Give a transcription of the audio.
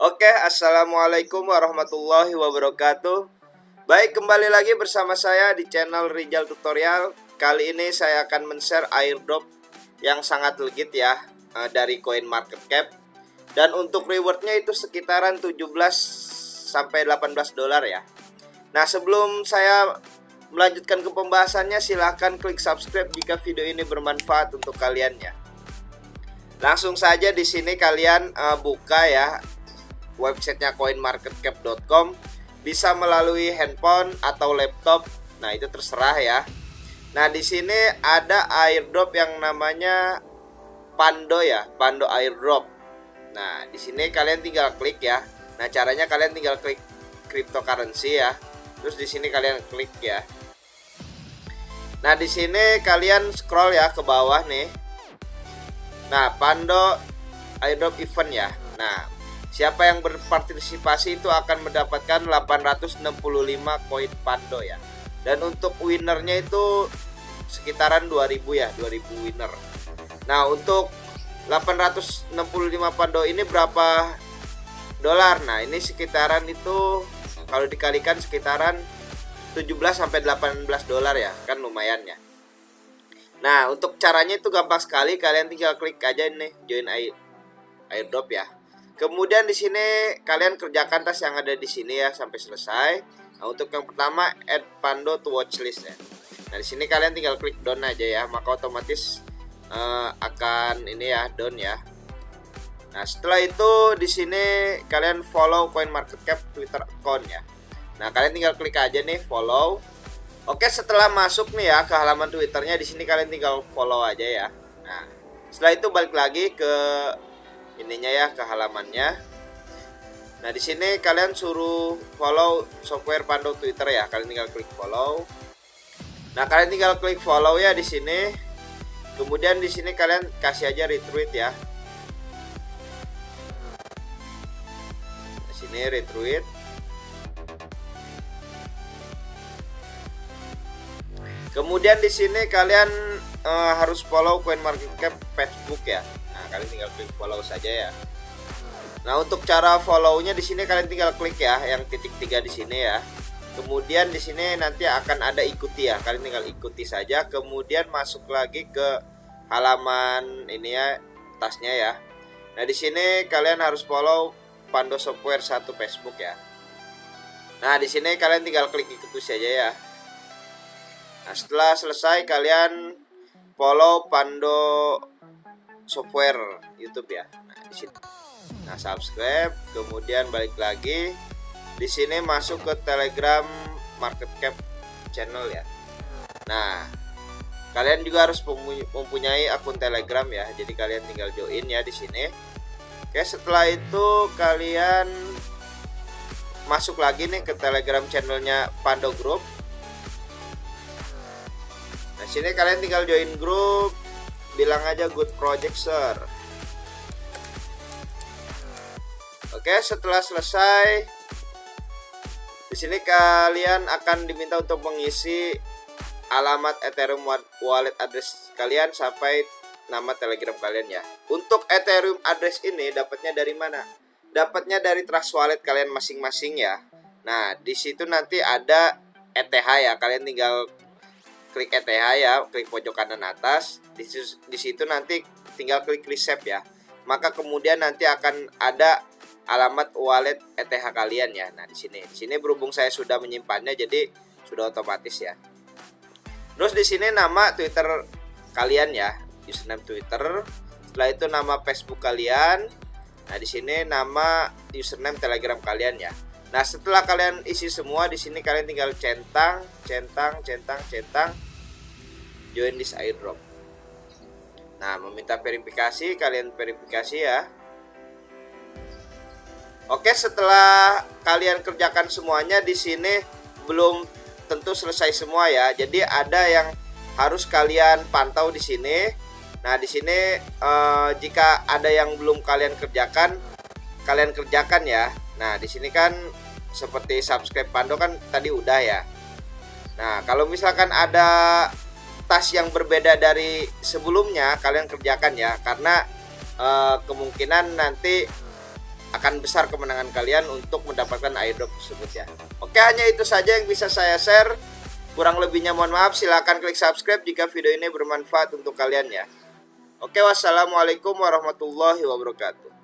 Oke, assalamualaikum warahmatullahi wabarakatuh. Baik, kembali lagi bersama saya di channel Rijal Tutorial. Kali ini saya akan men-share airdrop yang sangat legit ya, dari CoinMarketCap. Dan untuk rewardnya itu sekitaran 17 sampai 18 dolar ya. Nah, sebelum saya melanjutkan ke pembahasannya, silahkan klik subscribe jika video ini bermanfaat untuk kalian ya. Langsung saja di sini kalian buka ya websitenya coinmarketcap.com, bisa melalui handphone atau laptop. Nah, itu terserah ya. Nah, di sini ada airdrop yang namanya Pando ya, Pando airdrop. Nah, di sini kalian tinggal klik ya. Nah, caranya kalian tinggal klik cryptocurrency ya. Terus di sini kalian klik ya. Nah, di sini kalian scroll ya ke bawah nih. Nah, Pando airdrop event ya. Nah, siapa yang berpartisipasi itu akan mendapatkan 865 koin Pando ya. Dan untuk winnernya itu sekitaran 2000 ya, 2000 winner. Nah, untuk 865 Pando ini berapa dolar? Nah, ini sekitaran itu kalau dikalikan sekitaran 17 sampai 18 dolar ya, kan lumayan ya. Nah, untuk caranya itu gampang sekali, kalian tinggal klik aja nih join airdrop ya. Kemudian di sini kalian kerjakan tas yang ada di sini ya sampai selesai. Nah, untuk yang pertama add Pando to watchlist ya. Nah, di sini kalian tinggal klik down aja ya, maka otomatis akan ini ya down ya. Nah, setelah itu di sini kalian follow CoinMarketCap Twitter account ya. Nah, kalian tinggal klik aja nih follow. Oke, setelah masuk nih ya ke halaman Twitternya, di sini kalian tinggal follow aja ya. Nah, setelah itu balik lagi ke ininya ya, ke halamannya. Nah, di sini kalian suruh follow software Pando Twitter ya. Kalian tinggal klik follow. Nah, kalian tinggal klik follow ya di sini. Kemudian di sini kalian kasih aja retweet ya. Di sini retweet. Kemudian di sini kalian harus follow CoinMarketCap Facebook ya. Nah, kalian tinggal klik follow saja ya. Nah, untuk cara follow-nya di sini kalian tinggal klik ya yang titik 3 di sini ya. Kemudian di sini nanti akan ada ikuti ya. Kalian tinggal ikuti saja, kemudian masuk lagi ke halaman ini ya, tasnya ya. Nah, di sini kalian harus follow Pando Software 1 Facebook ya. Nah, di sini kalian tinggal klik ikuti saja ya. Nah, setelah selesai kalian follow Pando Software YouTube ya. Nah, di sini. Nah, subscribe, kemudian balik lagi. Di sini masuk ke Telegram Market Cap channel ya. Nah, kalian juga harus mempunyai akun Telegram ya. Jadi kalian tinggal join ya di sini. Oke, setelah itu kalian masuk lagi nih ke Telegram channelnya Pando Group. Nah, sini kalian tinggal join grup, bilang aja good project sir. Oke, setelah selesai di sini kalian akan diminta untuk mengisi alamat Ethereum wallet address kalian sampai nama Telegram kalian ya. Untuk Ethereum address ini dapatnya dari mana? Dapatnya dari Trust Wallet kalian masing-masing ya. Nah, di situ nanti ada ETH ya. Kalian tinggal klik ETH ya, klik pojok kanan atas. Di situ nanti tinggal klik receipt ya. Maka kemudian nanti akan ada alamat wallet ETH kalian ya. Nah, di sini berhubung saya sudah menyimpannya jadi sudah otomatis ya. Terus di sini nama Twitter kalian ya, username Twitter. Setelah itu nama Facebook kalian. Nah, di sini nama username Telegram kalian ya. Nah, setelah kalian isi semua di sini kalian tinggal centang join this airdrop. Nah, meminta verifikasi, kalian verifikasi ya. Oke, setelah kalian kerjakan semuanya di sini belum tentu selesai semua ya. Jadi ada yang harus kalian pantau di sini. Nah, di sini jika ada yang belum kalian kerjakan ya. Nah, di sini kan seperti subscribe Pando kan tadi udah ya. Nah, kalau misalkan ada tas yang berbeda dari sebelumnya kalian kerjakan ya, karena kemungkinan nanti akan besar kemenangan kalian untuk mendapatkan airdrop tersebut ya. Oke, hanya itu saja yang bisa saya share. Kurang lebihnya mohon maaf, silahkan klik subscribe jika video ini bermanfaat untuk kalian ya. Oke, wassalamualaikum warahmatullahi wabarakatuh.